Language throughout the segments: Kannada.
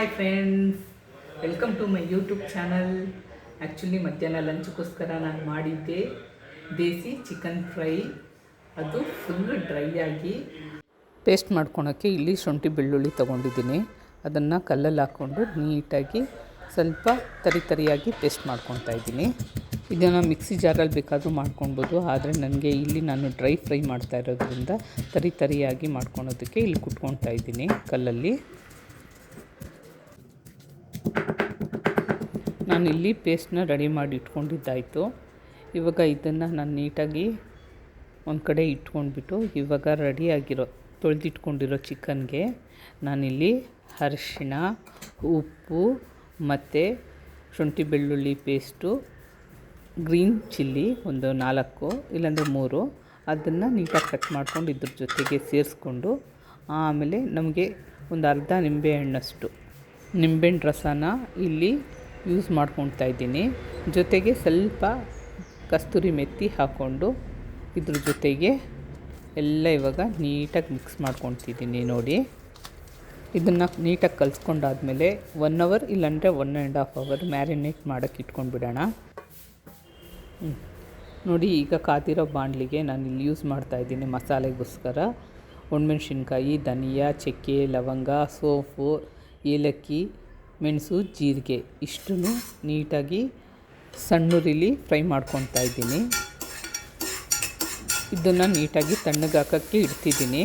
Hi friends, welcome to my YouTube channel. Actually ಮಧ್ಯಾಹ್ನ ಲಂಚ್ಗೋಸ್ಕರ ನಾನು ಮಾಡಿದ್ದೆ ದೇಸಿ ಚಿಕನ್ ಫ್ರೈ. ಅದು ಫುಲ್ ಡ್ರೈ ಆಗಿ ಪೇಸ್ಟ್ ಮಾಡ್ಕೊಳೋಕ್ಕೆ ಇಲ್ಲಿ ಶುಂಠಿ ಬೆಳ್ಳುಳ್ಳಿ ತೊಗೊಂಡಿದ್ದೀನಿ. ಅದನ್ನು ಕಲ್ಲಲ್ಲಿ ಹಾಕ್ಕೊಂಡು ನೀಟಾಗಿ ಸ್ವಲ್ಪ ತರಿಯಾಗಿ ಪೇಸ್ಟ್ ಮಾಡ್ಕೊತಾ ಇದ್ದೀನಿ. ಇದನ್ನು ಮಿಕ್ಸಿ ಜಾರಲ್ಲಿ ಬೇಕಾದರೂ ಮಾಡ್ಕೊಳ್ಬೋದು, ಆದರೆ ನನಗೆ ಇಲ್ಲಿ ನಾನು ಡ್ರೈ ಫ್ರೈ ಮಾಡ್ತಾ ಇರೋದ್ರಿಂದ ತರಿಯಾಗಿ ಮಾಡ್ಕೊಳೋದಕ್ಕೆ ಇಲ್ಲಿ ಕುಟ್ಕೊತಾ ಇದ್ದೀನಿ ಕಲ್ಲಲ್ಲಿ. ನಾನು ಇಲ್ಲಿ ಪೇಸ್ಟ್ನ ರೆಡಿ ಮಾಡಿ ಇಟ್ಕೊಂಡಿದ್ದಾಯಿತು. ಇವಾಗ ಇದನ್ನು ನಾನು ನೀಟಾಗಿ ಒಂದು ಕಡೆ ಇಟ್ಕೊಂಡ್ಬಿಟ್ಟು ಇವಾಗ ರೆಡಿಯಾಗಿರೋ ತೊಳೆದಿಟ್ಕೊಂಡಿರೋ ಚಿಕನ್ಗೆ ನಾನಿಲ್ಲಿ ಅರಿಶಿಣ, ಉಪ್ಪು ಮತ್ತು ಶುಂಠಿ ಬೆಳ್ಳುಳ್ಳಿ ಪೇಸ್ಟು, ಗ್ರೀನ್ ಚಿಲ್ಲಿ ಒಂದು 4 ಇಲ್ಲಾಂದರೆ 3 ಅದನ್ನು ನೀಟಾಗಿ ಕಟ್ ಮಾಡ್ಕೊಂಡು ಇದ್ರ ಜೊತೆಗೆ ಸೇರಿಸ್ಕೊಂಡು, ಆಮೇಲೆ ನಮಗೆ ಒಂದು ಅರ್ಧ ನಿಂಬೆಹಣ್ಣಷ್ಟು ನಿಂಬೆಹಣ್ಣು ರಸನ ಇಲ್ಲಿ ಯೂಸ್ ಮಾಡ್ಕೊತಾ ಇದ್ದೀನಿ. ಜೊತೆಗೆ ಸ್ವಲ್ಪ ಕಸ್ತೂರಿ ಮೆಥಿ ಹಾಕ್ಕೊಂಡು ಇದ್ರ ಜೊತೆಗೆ ಎಲ್ಲ ಇವಾಗ ನೀಟಾಗಿ ಮಿಕ್ಸ್ ಮಾಡ್ಕೊತಿದ್ದೀನಿ. ನೋಡಿ, ಇದನ್ನು ನೀಟಾಗಿ ಕಲಿಸ್ಕೊಂಡಾದ್ಮೇಲೆ 1 ಅವರ್ ಇಲ್ಲಾಂದರೆ 1.5 ಅವರ್ ಮ್ಯಾರಿನೇಟ್ ಮಾಡೋಕ್ಕೆ ಇಟ್ಕೊಂಡ್ಬಿಡೋಣ. ನೋಡಿ, ಈಗ ಕಾದಿರೋ ಬಾಣಲಿಗೆ ನಾನು ಇಲ್ಲಿ ಯೂಸ್ ಮಾಡ್ತಾಯಿದ್ದೀನಿ ಮಸಾಲೆಗೋಸ್ಕರ ಒಣಮೆಣ್ಸಿನ್ಕಾಯಿ, ಧನಿಯಾ, ಚಕ್ಕೆ, ಲವಂಗ, ಸೋಂಪು, ಏಲಕ್ಕಿ, ಮೆಣಸು, ಜೀರಿಗೆ ಇಷ್ಟು ನೀಟಾಗಿ ಸಣ್ಣುರಿಲಿ ಫ್ರೈ ಮಾಡ್ಕೊತಾ ಇದ್ದೀನಿ. ಇದನ್ನು ನೀಟಾಗಿ ತಣ್ಣಗೆ ಹಾಕೋಕ್ಕೆ ಇಡ್ತಿದ್ದೀನಿ.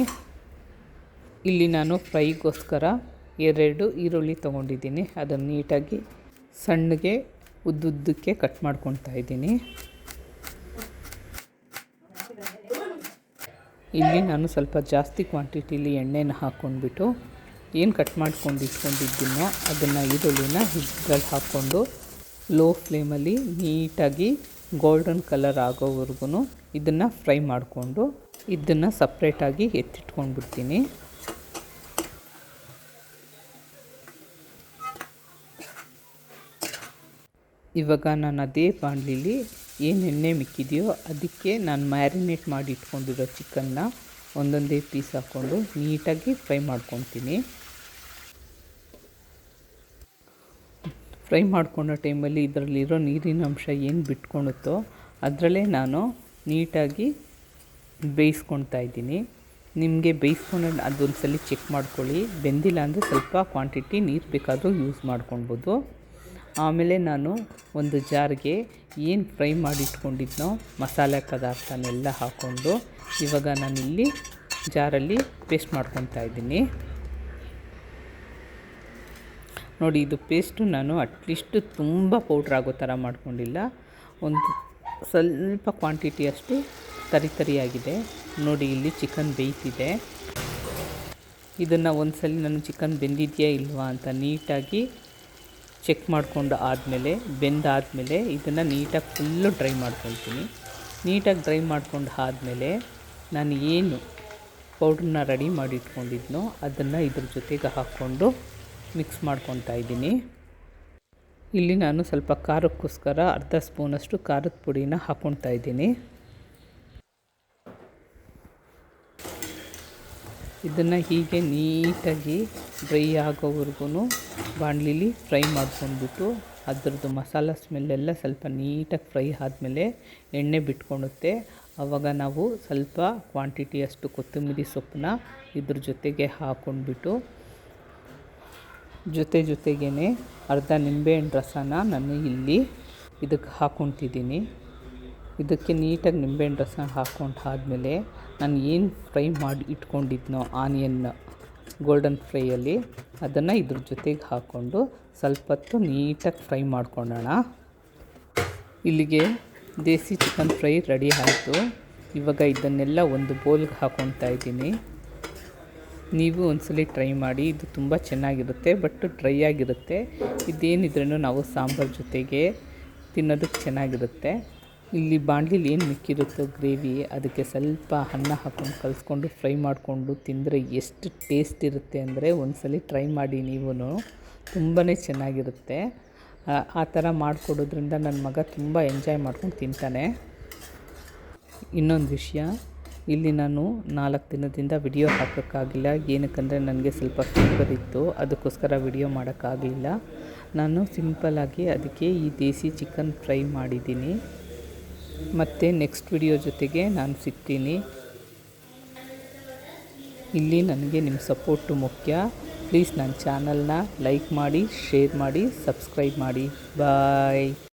ಇಲ್ಲಿ ನಾನು ಫ್ರೈಗೋಸ್ಕರ 2 ಈರುಳ್ಳಿ ತೊಗೊಂಡಿದ್ದೀನಿ. ಅದನ್ನು ನೀಟಾಗಿ ಸಣ್ಣಗೆ ಉದ್ದುದ್ದಕ್ಕೆ ಕಟ್ ಮಾಡ್ಕೊತಾ ಇದ್ದೀನಿ. ಇಲ್ಲಿ ನಾನು ಸ್ವಲ್ಪ ಜಾಸ್ತಿ ಕ್ವಾಂಟಿಟಿಲಿ ಎಣ್ಣೆನ ಹಾಕ್ಕೊಂಡ್ಬಿಟ್ಟು ಏನು ಕಟ್ ಮಾಡ್ಕೊಂಡು ಇಟ್ಕೊಂಡಿದ್ದೀನೋ ಅದನ್ನು ಈರುಳ್ಳಿನ ಇದ್ರಲ್ಲಿ ಹಾಕ್ಕೊಂಡು ಲೋ ಫ್ಲೇಮಲ್ಲಿ ನೀಟಾಗಿ ಗೋಲ್ಡನ್ ಕಲರ್ ಆಗೋವರೆಗೂ ಇದನ್ನು ಫ್ರೈ ಮಾಡಿಕೊಂಡು ಇದನ್ನು ಸಪ್ರೇಟಾಗಿ ಎತ್ತಿಟ್ಕೊಂಡ್ಬಿಡ್ತೀನಿ. ಇವಾಗ ನಾನು ಅದೇ ಬಾಣಲಿಲಿ ಏನು ಎಣ್ಣೆ ಮಿಕ್ಕಿದೆಯೋ ಅದಕ್ಕೆ ನಾನು ಮ್ಯಾರಿನೇಟ್ ಮಾಡಿ ಇಟ್ಕೊಂಡಿರೋ ಚಿಕನ್ನ ಒಂದೊಂದೇ ಪೀಸ್ ಹಾಕ್ಕೊಂಡು ನೀಟಾಗಿ ಫ್ರೈ ಮಾಡ್ಕೊತೀನಿ. ಫ್ರೈ ಮಾಡ್ಕೊಳ್ಳೋ ಟೈಮಲ್ಲಿ ಇದರಲ್ಲಿರೋ ನೀರಿನ ಅಂಶ ಏನು ಬಿಟ್ಕೊಳುತ್ತೋ ಅದರಲ್ಲೇ ನಾನು ನೀಟಾಗಿ ಬೇಯಿಸ್ಕೊಳ್ತಾ ಇದ್ದೀನಿ. ನಿಮಗೆ ಬೇಯಿಸ್ಕೊಂಡು ಅದೊಂದು ಸಲ ಚೆಕ್ ಮಾಡ್ಕೊಳ್ಳಿ. ಬೆಂದಿಲ್ಲ ಅಂದರೆ ಸ್ವಲ್ಪ ಕ್ವಾಂಟಿಟಿ ನೀರು ಬೇಕಾದರೂ ಯೂಸ್ ಮಾಡ್ಕೊಳ್ಬೋದು. ಆಮೇಲೆ ನಾನು ಒಂದು ಜಾರ್ಗೆ ಏನು ಫ್ರೈ ಮಾಡಿ ಇಟ್ಕೊಂಡಿದ್ನೋ ಮಸಾಲೆ ಪದಾರ್ಥನೆಲ್ಲ ಹಾಕ್ಕೊಂಡು ಇವಾಗ ನಾನಿಲ್ಲಿ ಜಾರಲ್ಲಿ ಪೇಸ್ಟ್ ಮಾಡ್ಕೊತಾ ಇದ್ದೀನಿ. ನೋಡಿ, ಇದು ಪೇಸ್ಟು ನಾನು ಅಟ್ಲೀಸ್ಟ್ ತುಂಬ ಪೌಡ್ರ್ ಆಗೋ ಥರ ಮಾಡ್ಕೊಂಡಿಲ್ಲ. ಒಂದು ಸ್ವಲ್ಪ ಕ್ವಾಂಟಿಟಿಯಷ್ಟು ತರಿಯಾಗಿದೆ. ನೋಡಿ, ಇಲ್ಲಿ ಚಿಕನ್ ಬೇಯ್ತಿದೆ. ಇದನ್ನು ಒಂದು ಸಲ ನಾನು ಚಿಕನ್ ಬೆಂದಿದೆಯಾ ಇಲ್ವಾ ಅಂತ ನೀಟಾಗಿ ಚೆಕ್ ಮಾಡಿಕೊಂಡು ಆದಮೇಲೆ ಬೆಂದಾದಮೇಲೆ ಇದನ್ನು ನೀಟಾಗಿ ಫುಲ್ಲು ಡ್ರೈ ಮಾಡ್ಕೊತೀನಿ. ನೀಟಾಗಿ ಡ್ರೈ ಮಾಡ್ಕೊಂಡು ಆದಮೇಲೆ ನಾನು ಏನು ಪೌಡ್ರನ್ನ ರೆಡಿ ಮಾಡಿ ಇಟ್ಕೊಂಡಿದ್ನೋ ಅದನ್ನು ಇದ್ರ ಜೊತೆಗೆ ಹಾಕ್ಕೊಂಡು ಮಿಕ್ಸ್ ಮಾಡ್ಕೊತಾ ಇದ್ದೀನಿ. ಇಲ್ಲಿ ನಾನು ಸ್ವಲ್ಪ ಖಾರಕ್ಕೋಸ್ಕರ ಅರ್ಧ ಸ್ಪೂನಷ್ಟು ಖಾರದ ಪುಡಿನ ಹಾಕ್ಕೊತಾ ಇದ್ದೀನಿ. ಇದನ್ನು ಹೀಗೆ ನೀಟಾಗಿ ಡ್ರೈ ಆಗೋವರೆಗೂ ಬಾಣಲಿಲಿ ಫ್ರೈ ಮಾಡ್ಕೊಂಡ್ಬಿಟ್ಟು ಅದರದ್ದು ಮಸಾಲ ಸ್ಮೆಲ್ಲೆಲ್ಲ ಸ್ವಲ್ಪ ನೀಟಾಗಿ ಫ್ರೈ ಆದಮೇಲೆ ಎಣ್ಣೆ ಬಿಟ್ಕೊಳುತ್ತೆ. ಆವಾಗ ನಾವು ಸ್ವಲ್ಪ ಕ್ವಾಂಟಿಟಿಯಷ್ಟು ಕೊತ್ತಂಬರಿ ಸೊಪ್ಪನ್ನ ಇದ್ರ ಜೊತೆಗೆ ಹಾಕ್ಕೊಂಡ್ಬಿಟ್ಟು ಜೊತೆಗೇ ಅರ್ಧ ನಿಂಬೆಹಣ್ಣು ರಸನ ನಾನು ಇಲ್ಲಿ ಇದಕ್ಕೆ ಹಾಕ್ಕೊತಿದ್ದೀನಿ. ಇದಕ್ಕೆ ನೀಟಾಗಿ ನಿಂಬೆಹಣ್ಣು ರಸ ಹಾಕ್ಕೊಂಡು ಆದಮೇಲೆ ನಾನು ಏನು ಫ್ರೈ ಮಾಡಿ ಇಟ್ಕೊಂಡಿದ್ನೋ ಆನಿಯನ್ ಗೋಲ್ಡನ್ ಫ್ರೈಯಲ್ಲಿ ಅದನ್ನು ಇದ್ರ ಜೊತೆಗೆ ಹಾಕ್ಕೊಂಡು ಸ್ವಲ್ಪ ಹೊತ್ತು ನೀಟಾಗಿ ಫ್ರೈ ಮಾಡ್ಕೊಳ್ಳೋಣ. ಇಲ್ಲಿಗೆ ದೇಸಿ ಚಿಕನ್ ಫ್ರೈ ರೆಡಿ ಆಯಿತು. ಇವಾಗ ಇದನ್ನೆಲ್ಲ ಒಂದು ಬೌಲ್ಗೆ ಹಾಕ್ಕೊತಾ ಇದ್ದೀನಿ. ನೀವು ಒಂದ್ಸಲ ಟ್ರೈ ಮಾಡಿ, ಇದು ತುಂಬ ಚೆನ್ನಾಗಿರುತ್ತೆ. ಬಟ್ ಡ್ರೈ ಆಗಿರುತ್ತೆ. ಇದೇನಿದ್ರೂ ನಾವು ಸಾಂಬಾರು ಜೊತೆಗೆ ತಿನ್ನೋದಕ್ಕೆ ಚೆನ್ನಾಗಿರುತ್ತೆ. ಇಲ್ಲಿ ಬಾಣಲಿಲಿ ಏನು ಮಿಕ್ಕಿರುತ್ತೋ ಗ್ರೇವಿ ಅದಕ್ಕೆ ಸ್ವಲ್ಪ ಅನ್ನ ಹಾಕ್ಕೊಂಡು ಕಲಿಸ್ಕೊಂಡು ಫ್ರೈ ಮಾಡಿಕೊಂಡು ತಿಂದರೆ ಎಷ್ಟು ಟೇಸ್ಟ್ ಇರುತ್ತೆ ಅಂದರೆ ಒಂದ್ಸಲ ಟ್ರೈ ಮಾಡಿ. ನೀವು ತುಂಬಾ ಚೆನ್ನಾಗಿರುತ್ತೆ. ಆ ಥರ ಮಾಡಿಕೊಡೋದ್ರಿಂದ ನನ್ನ ಮಗ ತುಂಬ ಎಂಜಾಯ್ ಮಾಡ್ಕೊಂಡು ತಿಂತಾನೆ. ಇನ್ನೊಂದು ವಿಷಯ, ಇಲ್ಲಿ ನಾನು 4 ದಿನದಿಂದ ವಿಡಿಯೋ ಹಾಕೋಕ್ಕಾಗಿಲ್ಲ. ಏನಕ್ಕಂದರೆ ನನಗೆ ಸ್ವಲ್ಪ ಫೀವರ್ ಇತ್ತು, ಅದಕ್ಕೋಸ್ಕರ ವಿಡಿಯೋ ಮಾಡೋಕ್ಕಾಗಲಿಲ್ಲ. ನಾನು ಸಿಂಪಲ್ಲಾಗಿ ಅದಕ್ಕೆ ಈ ದೇಸಿ ಚಿಕನ್ ಫ್ರೈ ಮಾಡಿದ್ದೀನಿ. ಮತ್ತು ನೆಕ್ಸ್ಟ್ ವಿಡಿಯೋ ಜೊತೆಗೆ ನಾನು ಸಿಗ್ತೀನಿ. ಇಲ್ಲಿ ನನಗೆ ನಿಮ್ಮ ಸಪೋರ್ಟು ಮುಖ್ಯ. ಪ್ಲೀಸ್ ನನ್ನ ಚಾನಲ್ನ ಲೈಕ್ ಮಾಡಿ, ಶೇರ್ ಮಾಡಿ, ಸಬ್ಸ್ಕ್ರೈಬ್ ಮಾಡಿ. ಬಾಯ್.